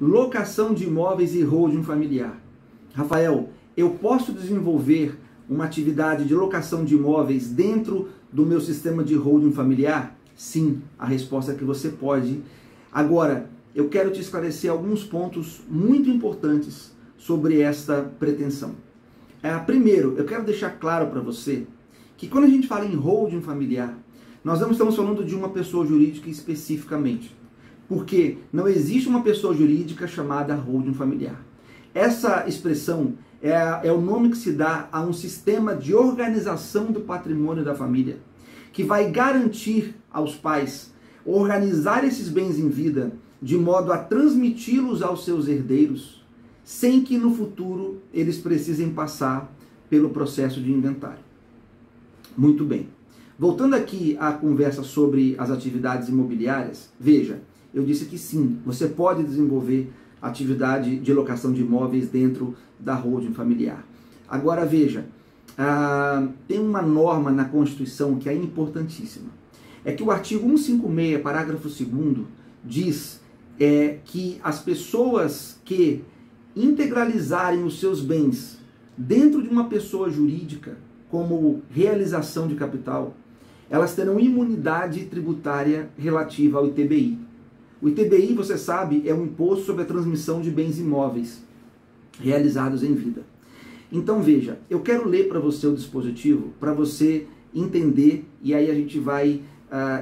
locação de imóveis e holding familiar. Rafael, eu posso desenvolver uma atividade de locação de imóveis dentro do meu sistema de holding familiar? Sim, a resposta é que você pode. Agora, eu quero te esclarecer alguns pontos muito importantes sobre esta pretensão. Primeiro, eu quero deixar claro para você que quando a gente fala em holding familiar, nós não estamos falando de uma pessoa jurídica especificamente, porque não existe uma pessoa jurídica chamada holding familiar. Essa expressão é o nome que se dá a um sistema de organização do patrimônio da família, que vai garantir aos pais organizar esses bens em vida de modo a transmiti-los aos seus herdeiros, sem que no futuro eles precisem passar pelo processo de inventário. Muito bem. Voltando aqui à conversa sobre as atividades imobiliárias, veja, eu disse que sim, você pode desenvolver atividade de locação de imóveis dentro da holding familiar. Agora veja, tem uma norma na Constituição que é importantíssima. É que o artigo 156, parágrafo 2º, diz que as pessoas que integralizarem os seus bens dentro de uma pessoa jurídica, como realização de capital, elas terão imunidade tributária relativa ao ITBI. O ITBI, você sabe, é um imposto sobre a transmissão de bens imóveis realizados em vida. Então veja, eu quero ler para você o dispositivo, para você entender, e aí a gente vai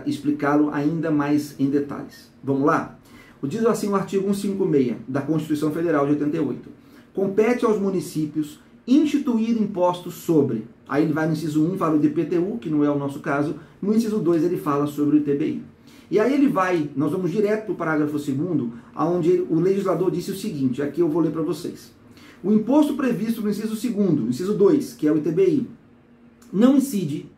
explicá-lo ainda mais em detalhes. Vamos lá? Diz assim o artigo 156 da Constituição Federal de 88. Compete aos municípios instituir impostos sobre... Aí ele vai no inciso 1, fala do IPTU, que não é o nosso caso. No inciso 2 ele fala sobre o ITBI. E aí ele vai, nós vamos direto para o parágrafo 2º, onde o legislador disse o seguinte, aqui eu vou ler para vocês. O imposto previsto no inciso 2º, inciso 2, que é o ITBI, não incide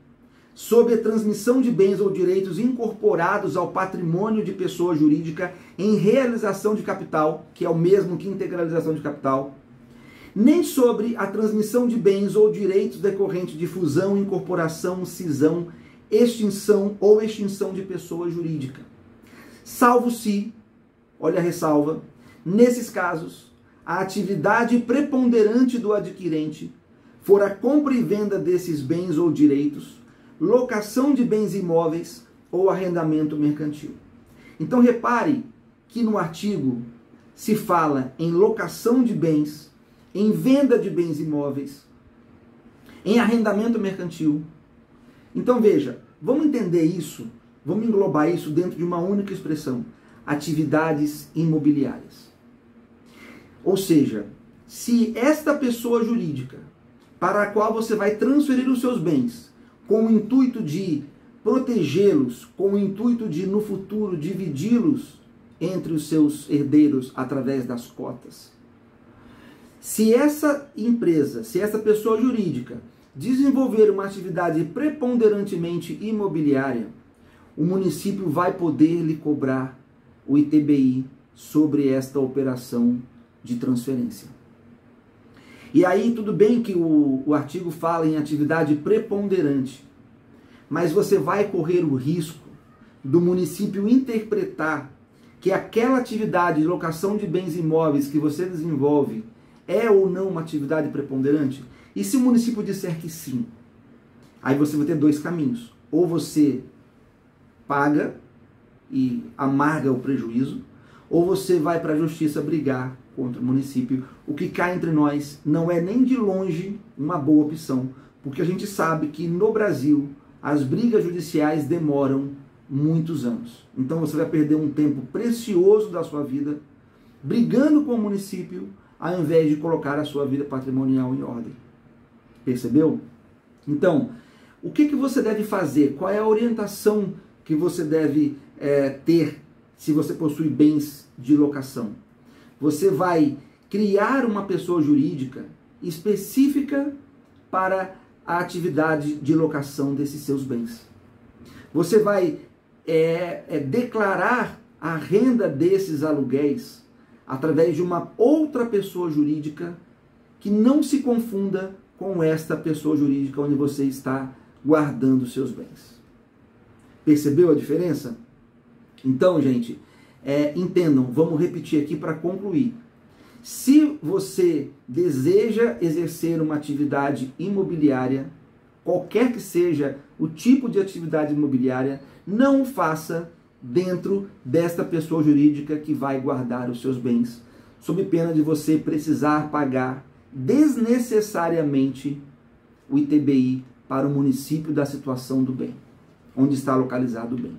sobre a transmissão de bens ou direitos incorporados ao patrimônio de pessoa jurídica em realização de capital, que é o mesmo que integralização de capital, nem sobre a transmissão de bens ou direitos decorrentes de fusão, incorporação, cisão, extinção ou extinção de pessoa jurídica. Salvo se, olha a ressalva, nesses casos, a atividade preponderante do adquirente for a compra e venda desses bens ou direitos, locação de bens imóveis ou arrendamento mercantil. Então repare que no artigo se fala em locação de bens, em venda de bens imóveis, em arrendamento mercantil. Então veja, vamos entender isso, vamos englobar isso dentro de uma única expressão, atividades imobiliárias. Ou seja, se esta pessoa jurídica para a qual você vai transferir os seus bens, com o intuito de protegê-los, com o intuito de, no futuro, dividi-los entre os seus herdeiros através das cotas. Se essa empresa, se essa pessoa jurídica desenvolver uma atividade preponderantemente imobiliária, o município vai poder lhe cobrar o ITBI sobre esta operação de transferência. E aí tudo bem que o artigo fala em atividade preponderante, mas você vai correr o risco do município interpretar que aquela atividade de locação de bens imóveis que você desenvolve é ou não uma atividade preponderante? E se o município disser que sim? Aí você vai ter dois caminhos. Ou você paga e amarga o prejuízo, ou você vai para a justiça brigar contra o município. O que cá entre nós não é nem de longe uma boa opção, porque a gente sabe que no Brasil as brigas judiciais demoram muitos anos. Então você vai perder um tempo precioso da sua vida brigando com o município, ao invés de colocar a sua vida patrimonial em ordem. Percebeu? Então, o que você deve fazer? Qual é a orientação que você deve ter se você possui bens de locação? Você vai criar uma pessoa jurídica específica para a atividade de locação desses seus bens. Você vai declarar a renda desses aluguéis através de uma outra pessoa jurídica que não se confunda com esta pessoa jurídica onde você está guardando seus bens. Percebeu a diferença? Então, gente, Entendam, vamos repetir aqui para concluir. Se você deseja exercer uma atividade imobiliária, qualquer que seja o tipo de atividade imobiliária, não o faça dentro desta pessoa jurídica que vai guardar os seus bens, sob pena de você precisar pagar desnecessariamente o ITBI para o município da situação do bem, onde está localizado o bem.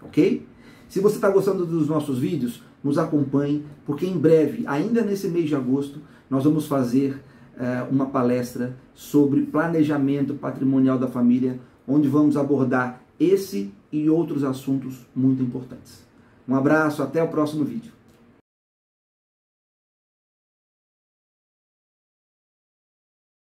Ok? Se você está gostando dos nossos vídeos, nos acompanhe, porque em breve, ainda nesse mês de agosto, nós vamos fazer uma palestra sobre planejamento patrimonial da família, onde vamos abordar esse e outros assuntos muito importantes. Um abraço, até o próximo vídeo.